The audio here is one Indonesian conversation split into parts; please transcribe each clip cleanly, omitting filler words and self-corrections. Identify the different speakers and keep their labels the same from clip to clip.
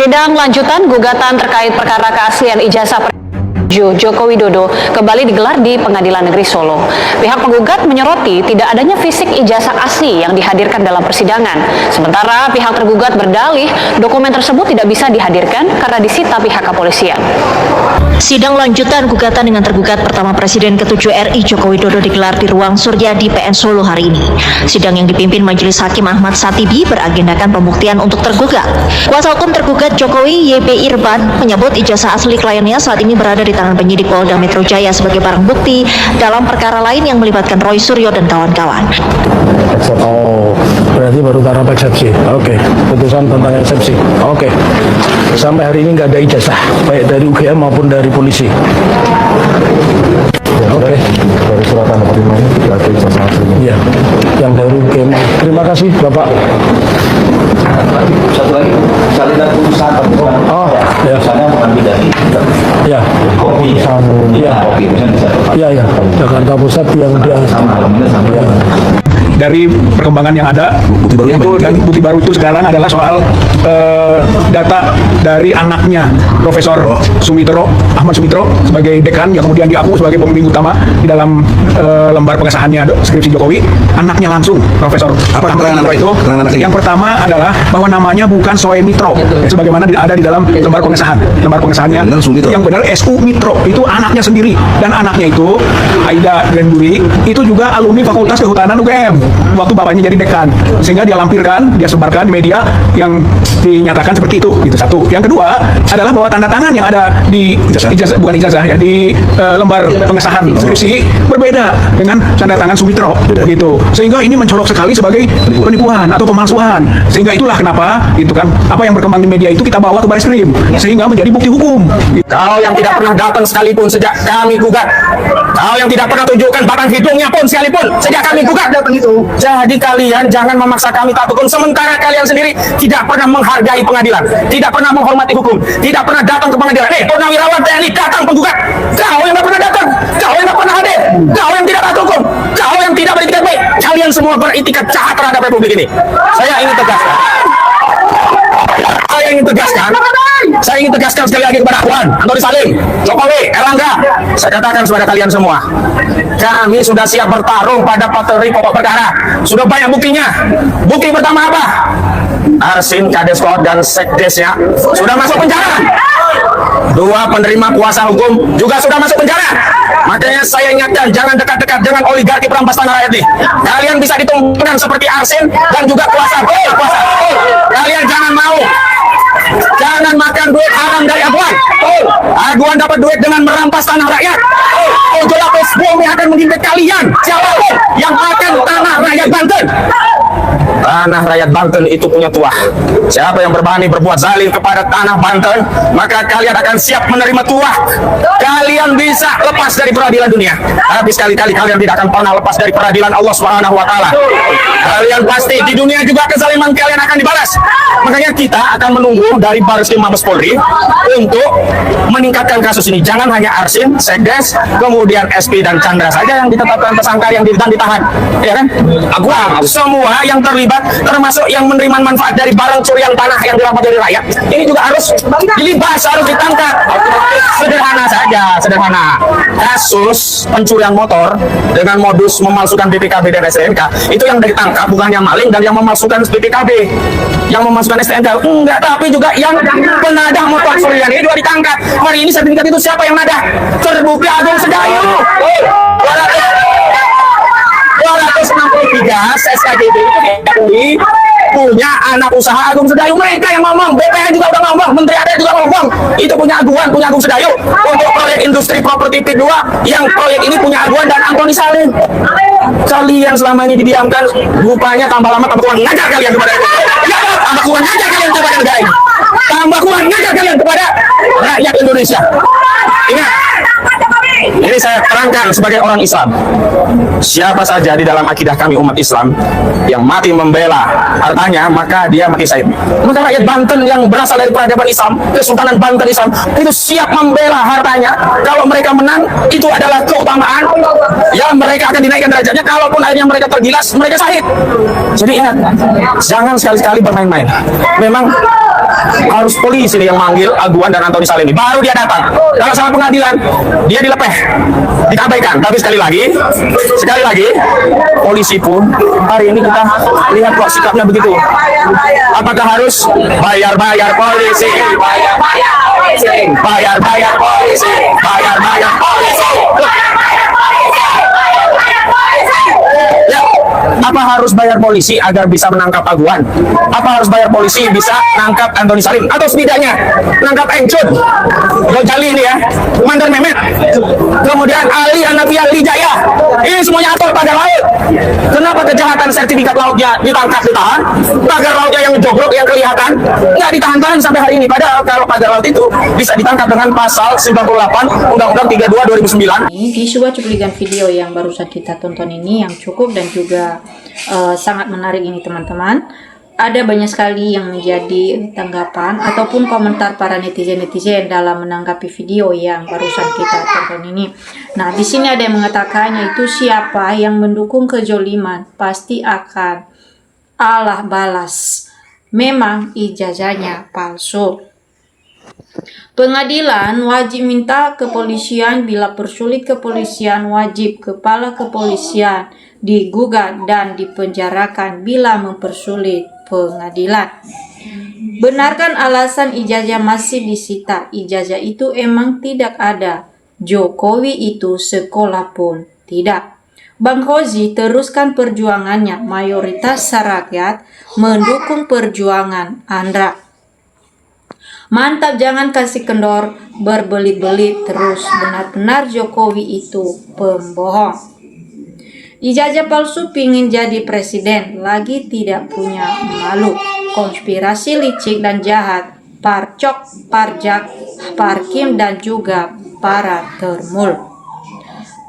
Speaker 1: Sidang lanjutan gugatan terkait perkara keaslian ijazah Joko Widodo kembali digelar di Pengadilan Negeri Solo. Pihak penggugat menyoroti tidak adanya fisik ijazah asli yang dihadirkan dalam persidangan. Sementara pihak tergugat berdalih dokumen tersebut tidak bisa dihadirkan karena disita pihak kepolisian.
Speaker 2: Sidang lanjutan gugatan dengan tergugat pertama Presiden ke-7 RI Joko Widodo digelar di ruang Suryadi PN Solo hari ini. Sidang yang dipimpin Majelis Hakim Ahmad Satibi beragendakan pembuktian untuk tergugat. Kuasa hukum tergugat Jokowi YB Irban menyebut ijazah asli kliennya saat ini berada di tangan penyidik Polda Metro Jaya sebagai barang bukti dalam perkara lain yang melibatkan Roy Suryo dan kawan-kawan.
Speaker 3: Oh, berarti baru taraf eksepsi. Oke, putusan tentang eksepsi. Oke, sampai hari ini nggak ada ijazah, baik dari UGM maupun dari polisi. Oke.
Speaker 4: Dari surat tanda terima ini tidak ada ijazah aslinya.
Speaker 3: Iya, yang dari UGM. Terima kasih, Bapak.
Speaker 5: Satu lagi, salinan putusan terbuka.
Speaker 3: Oh, ya.
Speaker 5: Putusannya bukan bidani.
Speaker 3: Ya.
Speaker 5: Kopi.
Speaker 3: Iya.
Speaker 5: Kopi, misalnya bisa.
Speaker 3: Iya, ya. Jakarta Pusat yang dia.
Speaker 5: Sama, alamatnya sama.
Speaker 3: Ya.
Speaker 6: Dari perkembangan yang ada itu, dan bukti baru itu sekarang adalah soal data dari anaknya Profesor Sumitro, Ahmad Sumitro sebagai dekan yang kemudian diaku sebagai pembimbing utama di dalam lembar pengesahannya skripsi Jokowi. Anaknya langsung Profesor itu. Yang pertama adalah bahwa namanya bukan Soe Mitro sebagaimana ada di dalam lembar pengesahan. Lembar pengesahannya yang benar SU Mitro, itu anaknya sendiri, dan anaknya itu Aida Glenduri itu juga alumni Fakultas Kehutanan UGM waktu bapaknya jadi dekan, sehingga dia lampirkan, dia sebarkan di media yang dinyatakan seperti itu. Gitu satu. Yang kedua adalah bahwa tanda tangan yang ada di ijazah, bukan ijazah ya, di lembar pengesahan skripsi berbeda dengan tanda tangan Sumitro gitu, sehingga ini mencolok sekali sebagai penipuan atau pemalsuan. Sehingga itulah kenapa itu kan apa yang berkembang di media itu kita bawa ke baris krim sehingga menjadi bukti hukum.
Speaker 7: Kau yang tidak pernah datang sekalipun sejak kami gugat, kau yang tidak pernah tunjukkan batang hidungnya pun sekalipun sejak kami gugat datang itu. Jadi kalian jangan memaksa kami taat hukum sementara kalian sendiri tidak pernah menghargai pengadilan, tidak pernah menghormati hukum, tidak pernah datang ke pengadilan. Purnawirawan TNI datang penggugat, kau yang tidak pernah datang, kau yang tidak pernah hadir, kau yang tidak taat hukum, kau yang tidak beritikat baik. Kalian semua beritikat jahat terhadap Republik ini. Saya ingin tegaskan. Saya ingin tegaskan sekali lagi kepada Puan, Antoni Salim, Jokowi, Erlangga. Saya katakan kepada kalian semua, kami sudah siap bertarung pada materi pokok perkara. Sudah banyak buktinya. Bukti pertama apa? Arsin, Kadeskot, dan Sekdesnya sudah masuk penjara. Dua penerima kuasa hukum juga sudah masuk penjara. Makanya saya ingatkan, jangan dekat-dekat dengan oligarki perampas tanah rakyat ini. Kalian bisa ditumpangkan seperti Arsin dan juga kuasa. Kalian jangan mau. Jangan makan duit haram dari Aguan. Aguan dapat duit dengan merampas tanah rakyat. Ojo lapis bumi akan mengimpit kalian. Siapapun yang makan tanah rakyat Banten. Tanah rakyat Banten itu punya tuah. Siapa yang berani berbuat zalim kepada tanah Banten, maka kalian akan siap menerima tuah. Kalian bisa lepas dari peradilan dunia, tapi sekali-kali kalian tidak akan pernah lepas dari peradilan Allah Subhanahu wa Ta'ala. Kalian pasti di dunia juga kezaliman kalian akan dibalas. Makanya kita akan menunggu dari Bareskrim Mabes Polri untuk meningkatkan kasus ini. Jangan hanya Arsin, Sekdes, kemudian SP dan Chandra saja yang ditetapkan tersangka yang ditahan, ya kan? Semua yang terlibat, termasuk yang menerima manfaat dari barang curian tanah yang dirampas dari rakyat, ini juga harus dilibas, harus ditangkap. Sederhana saja, sederhana. Kasus pencurian motor dengan modus memalsukan BPKB dan STNK, itu yang ditangkap bukan yang maling dan yang memalsukan BPKB, yang memasukkan STNK enggak, tapi juga yang penadah motor curian ini juga ditangkap. Hari ini sertifikat itu siapa yang nadah? Terbukti Agung Sedayu. 263 SKGB itu diakui punya anak usaha Agung Sedayu. Mereka yang ngomong, BPN juga udah ngomong, Menteri ADR juga ngomong, itu punya Aguan, punya Agung Sedayu. Untuk proyek industri properti P2, yang proyek ini punya Aguan dan Antoni Salim. Kalian selama ini didiamkan, rupanya tambah lama tambah kuat ngajar kalian kepada tambah kuat ngajar kalian kepada negara ini, tambah kuat ngajar kalian kepada rakyat Indonesia. Ingat, Jadi saya terangkan sebagai orang Islam, siapa saja di dalam akidah kami umat Islam yang mati membela hartanya, maka dia mati syahid. Maka rakyat Banten yang berasal dari peradaban Islam, Kesultanan Banten Islam, itu siap membela hartanya. Kalau mereka menang, itu adalah keutamaan yang mereka akan dinaikkan derajatnya. Kalaupun akhirnya mereka tergilas, mereka syahid. Jadi ingat, jangan sekali-sekali bermain-main. Memang harus polisi yang manggil Aguan dan Antoni Salim, baru dia datang. Kalau sama pengadilan, dia dilepeh, dikabaikan. Tapi sekali lagi, polisi pun hari ini kita lihat kok sikapnya begitu. Apakah harus bayar polisi, bayar polisi, ya, apa harus bayar polisi agar bisa menangkap Aguan? Apa harus bayar polisi bisa nangkap Antoni Salim? Atau setidaknya nangkap Encut, Gojali ini ya, Mandar Mehmet, kemudian Ali Hanafi Lijaya, ini semuanya atur pagar laut. Kenapa kejahatan sertifikat lautnya ditangkap, ditahan, pagar lautnya yang jogrok, yang kelihatan nggak ditahan-tahan sampai hari ini? Padahal kalau pagar laut itu bisa ditangkap dengan pasal 98 Undang-Undang 32 2009.
Speaker 8: Di sebuah cuplikan video yang barusan kita tonton ini yang cukup dan juga sangat menarik ini teman-teman, ada banyak sekali yang menjadi tanggapan ataupun komentar para netizen dalam menanggapi video yang barusan kita tonton ini. Nah, di sini ada yang mengatakan, yaitu siapa yang mendukung kejoliman pasti akan Allah balas. Memang ijazahnya palsu. Pengadilan wajib minta kepolisian, bila persulit kepolisian wajib kepala kepolisian digugat dan dipenjarakan bila mempersulit pengadilan. Benarkan alasan ijazah masih disita. Ijazah itu emang tidak ada. Jokowi itu sekolah pun tidak. Bang Hozi teruskan perjuangannya. Mayoritas rakyat mendukung perjuangan Anda. Mantap, jangan kasih kendor, berbelit-belit terus. Benar-benar Jokowi itu pembohong. Ijazah palsu pingin jadi presiden, lagi tidak punya malu. Konspirasi licik dan jahat, Parcok, Parjak, Parkim dan juga para termul.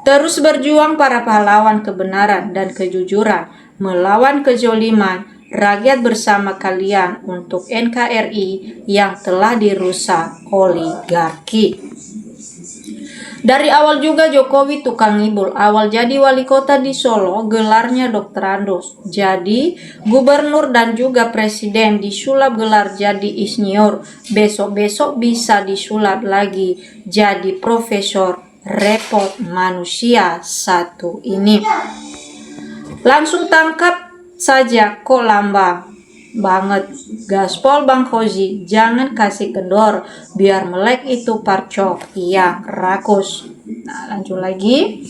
Speaker 8: Terus berjuang para pahlawan kebenaran dan kejujuran, melawan kezoliman. Rakyat bersama kalian untuk NKRI yang telah dirusak oligarki. Dari awal juga Jokowi tukang ngibul. Awal jadi wali kota di Solo, gelarnya doktorandus. Jadi gubernur dan juga presiden disulap gelar jadi insinyur. Besok-besok bisa disulap lagi jadi profesor. Repot manusia satu ini. Langsung tangkap saja kok lambang banget. Gaspol Bang Hozi, jangan kasih kendor biar melek itu Parcok yang rakus. Nah, lanjut lagi.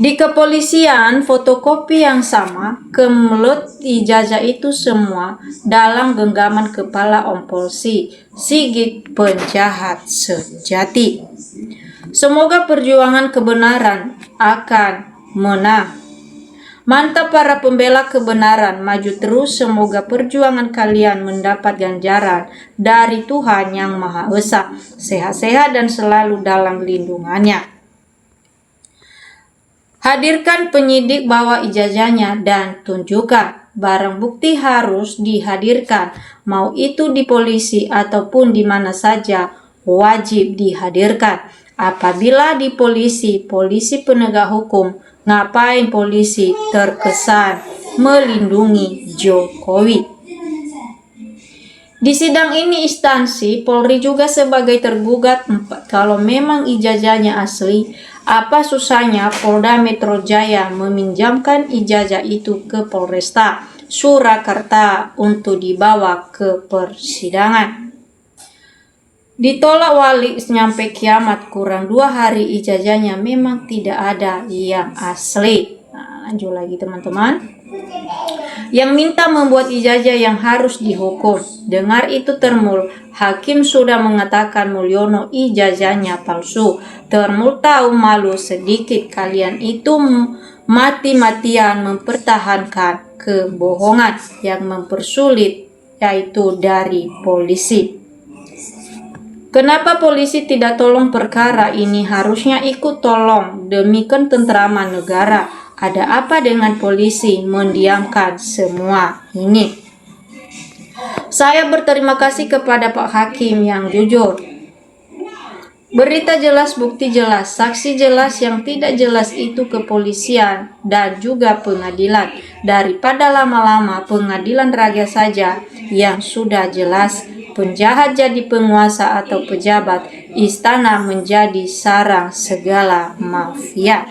Speaker 8: Di kepolisian fotokopi yang sama, kemelut ijazah itu semua dalam genggaman kepala Om Polisi Sigit, penjahat sejati. Semoga perjuangan kebenaran akan menang. Mantap para pembela kebenaran, maju terus, semoga perjuangan kalian mendapat ganjaran dari Tuhan Yang Maha Esa. Sehat-sehat dan selalu dalam lindungannya. Hadirkan penyidik, bawa ijazahnya dan tunjukkan. Barang bukti harus dihadirkan, mau itu di polisi ataupun di mana saja wajib dihadirkan. Apabila di polisi penegak hukum, ngapain polisi terkesan melindungi Jokowi? Di sidang ini instansi Polri juga sebagai tergugat. Kalau memang ijazahnya asli, apa susahnya Polda Metro Jaya meminjamkan ijazah itu ke Polresta Surakarta untuk dibawa ke persidangan? Ditolak wali nyampe kiamat, kurang 2 hari ijazahnya memang tidak ada yang asli. Nah, lanjut lagi teman-teman. Yang minta membuat ijazah yang harus dihukum. Dengar itu termul, hakim sudah mengatakan Mulyono ijazahnya palsu. Termul tahu malu sedikit, kalian itu mati-matian mempertahankan kebohongan yang mempersulit, yaitu dari polisi. Kenapa polisi tidak tolong perkara ini? Harusnya ikut tolong demi ketentraman negara. Ada apa dengan polisi mendiamkan semua ini? Saya berterima kasih kepada Pak Hakim yang jujur. Berita jelas, bukti jelas, saksi jelas, yang tidak jelas itu kepolisian dan juga pengadilan. Daripada lama-lama pengadilan rakyat saja yang sudah jelas, penjahat jadi penguasa atau pejabat, istana menjadi sarang segala mafia.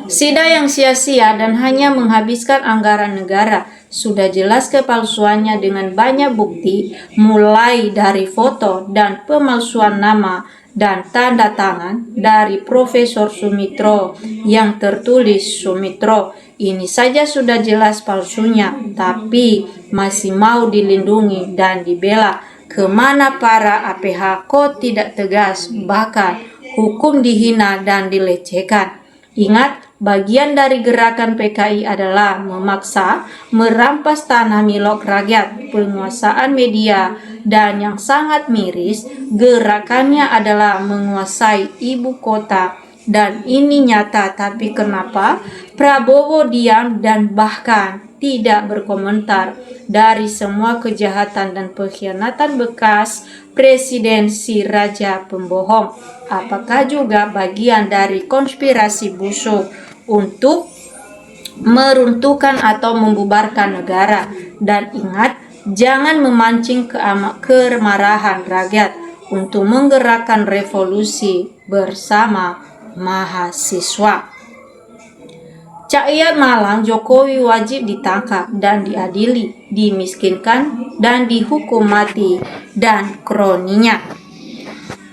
Speaker 8: Sidang yang sia-sia dan hanya menghabiskan anggaran negara. Sudah jelas kepalsuannya dengan banyak bukti, mulai dari foto dan pemalsuan nama dan tanda tangan dari Profesor Sumitro yang tertulis Sumitro. Ini saja sudah jelas palsunya, tapi masih mau dilindungi dan dibela. Kemana para APH kok tidak tegas, bahkan hukum dihina dan dilecehkan. Ingat, bagian dari gerakan PKI adalah memaksa, merampas tanah milik rakyat, penguasaan media, dan yang sangat miris, gerakannya adalah menguasai ibu kota. Dan ini nyata, tapi kenapa Prabowo diam dan bahkan tidak berkomentar dari semua kejahatan dan pengkhianatan bekas Presiden si Raja Pembohong? Apakah juga bagian dari konspirasi busuk untuk meruntuhkan atau membubarkan negara? Dan ingat, jangan memancing kemarahan rakyat untuk menggerakkan revolusi bersama mahasiswa. Rakyat Malang, Jokowi wajib ditangkap dan diadili, dimiskinkan dan dihukum mati, dan kroninya.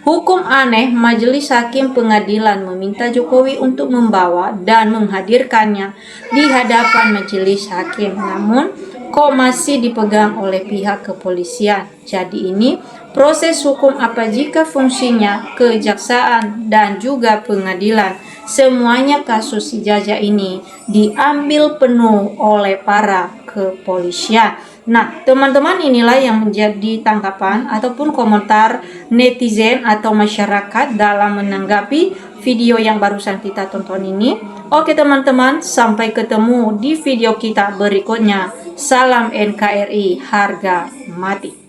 Speaker 8: Hukum aneh, Majelis Hakim Pengadilan meminta Jokowi untuk membawa dan menghadirkannya di hadapan Majelis Hakim. Namun, kok masih dipegang oleh pihak kepolisian? Jadi ini proses hukum apa jika fungsinya kejaksaan dan juga pengadilan? Semuanya kasus si Jaja ini diambil penuh oleh para kepolisian. Nah, teman-teman, inilah yang menjadi tanggapan ataupun komentar netizen atau masyarakat dalam menanggapi video yang barusan kita tonton ini. Oke teman-teman, sampai ketemu di video kita berikutnya. Salam NKRI, harga mati.